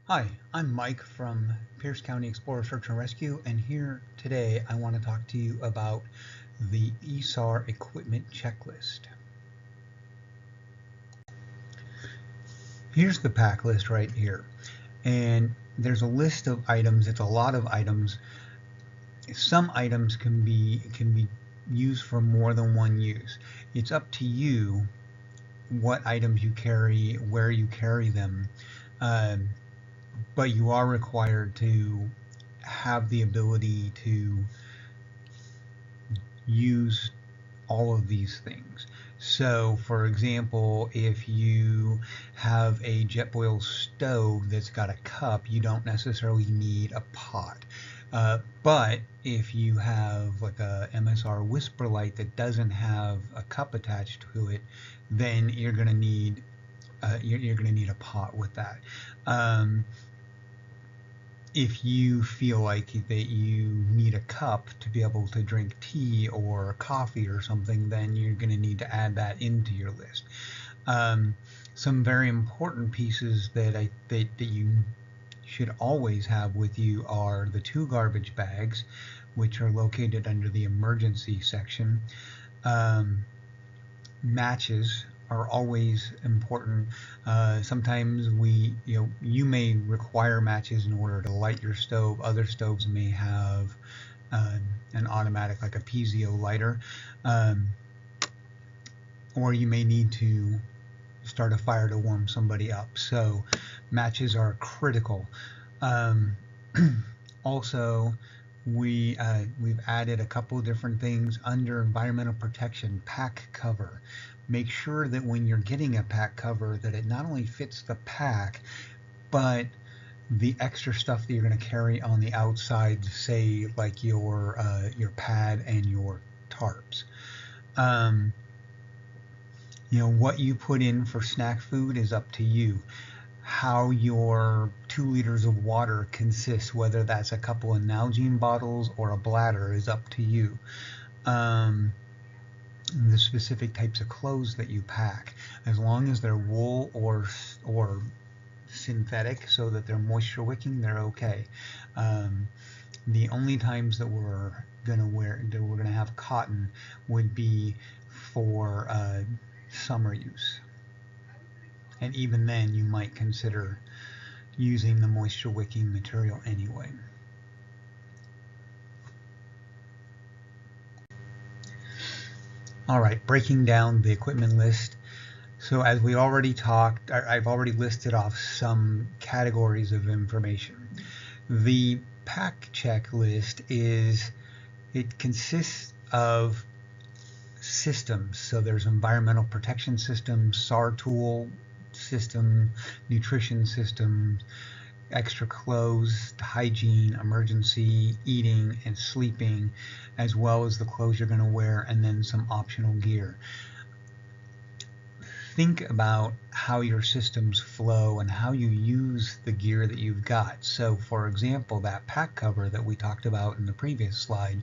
Hi, I'm Mike from Pierce County Explorer Search and Rescue, and here today I want to talk to you about the ESAR equipment checklist. Here's the pack list right here, and there's a list of items. It's a lot of items. Some items can be used for more than one use. It's up to you what items you carry, where you carry them. Um, but you are required to have the ability to use all of these things. So, for example, if you have a Jetboil stove that's got a cup, you don't necessarily need a pot. But if you have like a MSR whisper light that doesn't have a cup attached to it, then you're going to need you're going to need a pot with that. Um, if you feel like that you need a cup to be able to drink tea or coffee or something, then you're going to need to add that into your list. Um, some very important pieces that you should always have with you are the 2 garbage bags, which are located under the emergency section. Um, Matches are always important. Sometimes you may require matches in order to light your stove. Other stoves may have uh, an automatic, like a piezo lighter, um, or you may need to start a fire to warm somebody up. So matches are critical. Um, Also, we've added a couple of different things under environmental protection. Pack cover. Make sure that when you're getting a pack cover that it not only fits the pack, but the extra stuff that you're going to carry on the outside, say like your pad and your tarps. Um, what you put in for snack food is up to you. How your 2 liters of water consists, whether that's a couple of Nalgene bottles or a bladder, is up to you. Um, the specific types of clothes that you pack, as long as they're wool or synthetic, so that they're moisture wicking, they're okay. Um, the only times that we're gonna have cotton would be for summer use, and even then you might consider using the moisture wicking material anyway. All right, breaking down the equipment list. So as we already talked, I've already listed off some categories of information. The pack checklist it consists of systems. So there's environmental protection systems, SAR tool system, nutrition systems, extra clothes, hygiene, emergency, eating, and sleeping, as well as the clothes you're going to wear, and then some optional gear. Think about how your systems flow and how you use the gear that you've got. So, for example, that pack cover that we talked about in the previous slide,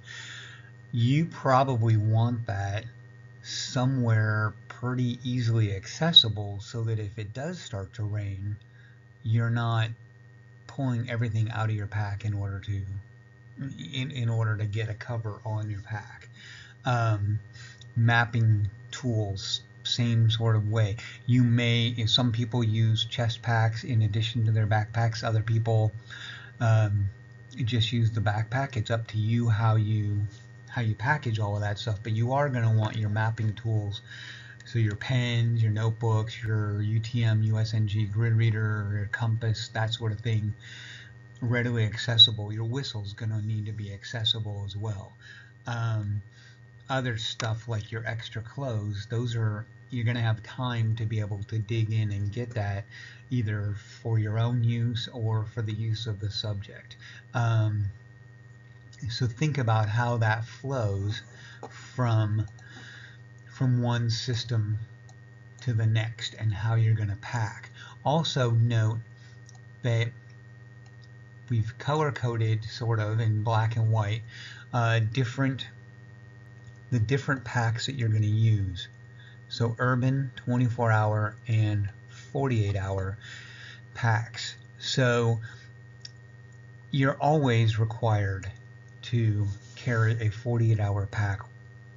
you probably want that somewhere pretty easily accessible so that if it does start to rain, you're not pulling everything out of your pack in order to get a cover on your pack. Mapping tools, same sort of way. Some people use chest packs in addition to their backpacks. Other people just use the backpack. It's up to you how you package all of that stuff. But you are going to want your mapping tools. So your pens, your notebooks, your UTM, USNG grid reader, your compass, that sort of thing, readily accessible. Your whistle's going to need to be accessible as well. Other stuff like your extra clothes, you're going to have time to be able to dig in and get that, either for your own use or for the use of the subject. So think about how that flows from one system to the next and how you're going to pack. Also note that we've color coded sort of in black and white the different packs that you're going to use. So urban, 24-hour, and 48-hour packs. So you're always required to carry a 48-hour pack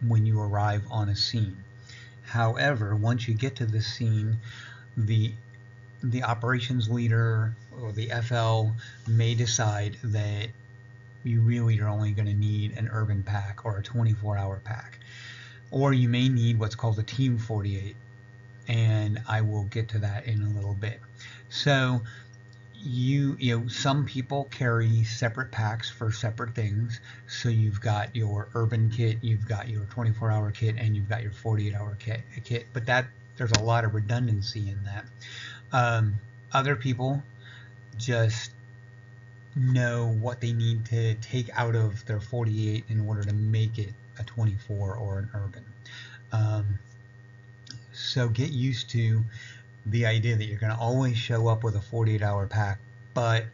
when you arrive on a scene. However, once you get to the scene, the operations leader or the FL may decide that you really are only going to need an urban pack or a 24-hour pack. Or you may need what's called a Team 48, and I will get to that in a little bit. So you know, some people carry separate packs for separate things. So you've got your urban kit, you've got your 24-hour kit, and you've got your 48-hour kit. But there's a lot of redundancy in that. Other people just know what they need to take out of their 48 in order to make it a 24 or an urban. So get used to the idea that you're going to always show up with a 48-hour pack, but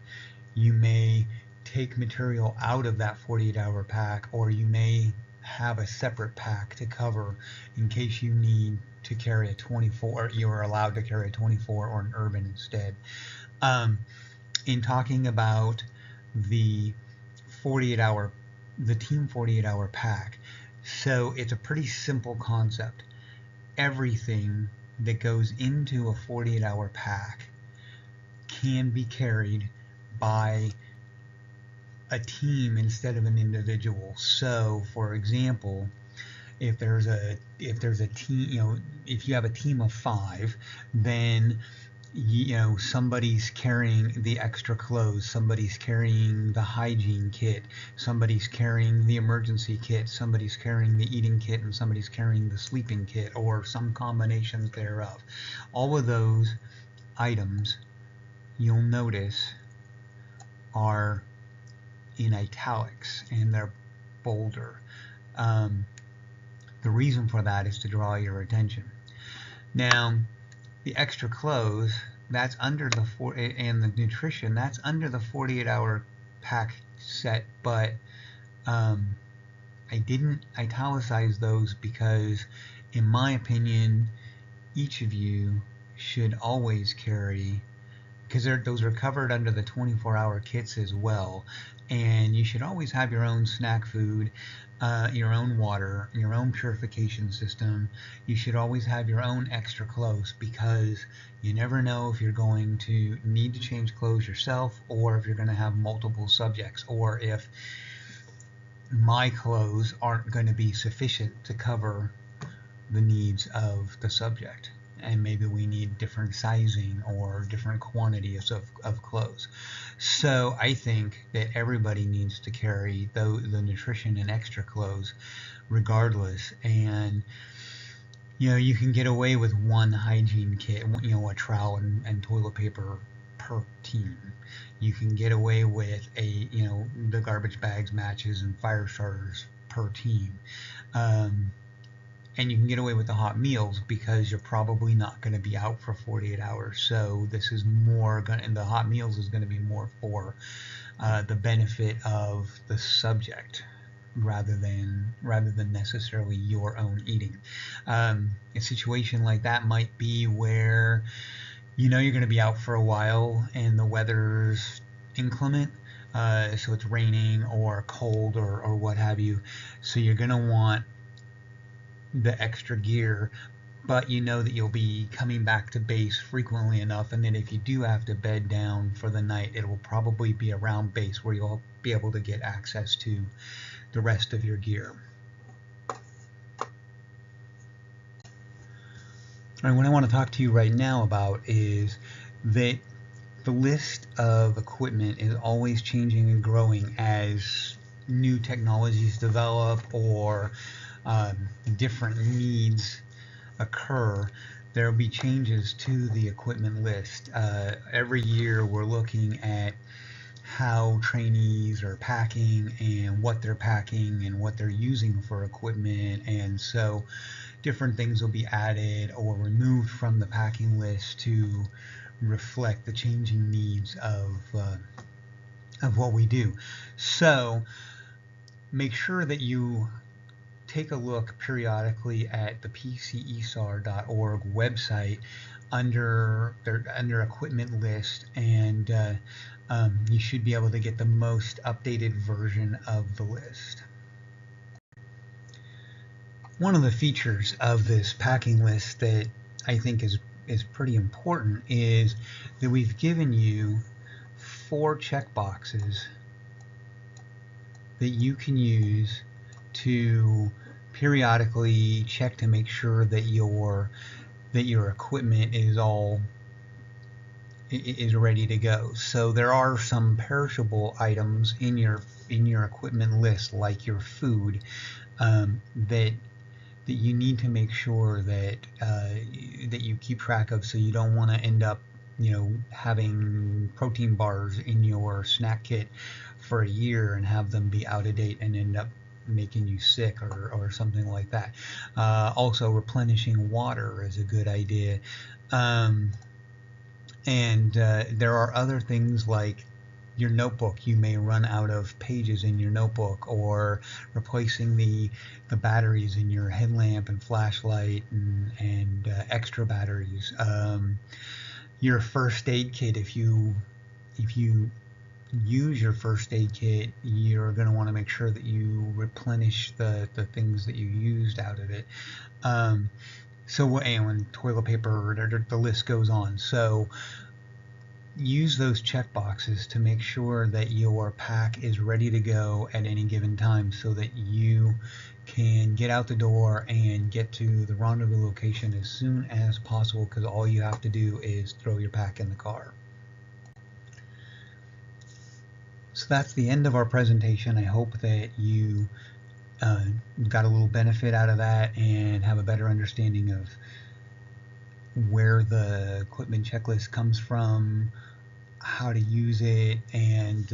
you may take material out of that 48-hour pack, or you may have a separate pack to cover in case you need to carry a 24, or you're allowed to carry a 24 or an urban instead. In talking about the 48-hour, the Team 48-hour pack, so it's a pretty simple concept. Everything that goes into a 48-hour pack can be carried by a team instead of an individual. So, for example, if there's a team, you know, if you have a team of 5, then you know, somebody's carrying the extra clothes, somebody's carrying the hygiene kit, somebody's carrying the emergency kit, somebody's carrying the eating kit, and somebody's carrying the sleeping kit, or some combinations thereof. All of those items, you'll notice, are in italics and they're bolder. The reason for that is to draw your attention. Now, the extra clothes, that's under the and the nutrition, that's under the 48-hour pack set, but I didn't italicize those because, in my opinion, each of you should always carry, because those are covered under the 24-hour kits as well, and you should always have your own snack food, your own water, your own purification system. You should always have your own extra clothes, because you never know if you're going to need to change clothes yourself, or if you're going to have multiple subjects, or if my clothes aren't going to be sufficient to cover the needs of the subject, and maybe we need different sizing or different quantities of clothes. So I think that everybody needs to carry the nutrition and extra clothes regardless. And you know, you can get away with one hygiene kit, you know, a trowel and toilet paper per team. You can get away with you know, the garbage bags, matches, and fire starters per team. And you can get away with the hot meals because you're probably not going to be out for 48 hours. So this is more going, and the hot meals is going to be more for the benefit of the subject rather than necessarily your own eating. A situation like that might be where you know you're going to be out for a while and the weather's inclement. So it's raining or cold or what have you. So you're going to want the extra gear, but you know that you'll be coming back to base frequently enough, and then if you do have to bed down for the night, it will probably be around base where you'll be able to get access to the rest of your gear. And what I want to talk to you right now about is that the list of equipment is always changing and growing as new technologies develop or different needs occur. There will be changes to the equipment list. Every year we're looking at how trainees are packing and what they're packing and what they're using for equipment, and so different things will be added or removed from the packing list to reflect the changing needs of what we do. So make sure that you take a look periodically at the pcesar.org website under equipment list, and you should be able to get the most updated version of the list. One of the features of this packing list that I think is pretty important is that we've given you 4 checkboxes that you can use to periodically check to make sure that your equipment is ready to go. So there are some perishable items in your equipment list, like your food, that you need to make sure that that you keep track of, so you don't want to end up, having protein bars in your snack kit for a year and have them be out of date and end up making you sick or something like that. Also, replenishing water is a good idea. And there are other things like your notebook. You may run out of pages in your notebook, or replacing the batteries in your headlamp and flashlight, and extra batteries. Your first aid kit, if you use your first aid kit, you're going to want to make sure that you replenish the things that you used out of it. And toilet paper, the list goes on. So use those check boxes to make sure that your pack is ready to go at any given time, so that you can get out the door and get to the rendezvous location as soon as possible, because all you have to do is throw your pack in the car. So that's the end of our presentation. I hope that you got a little benefit out of that and have a better understanding of where the equipment checklist comes from, how to use it, and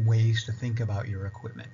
ways to think about your equipment.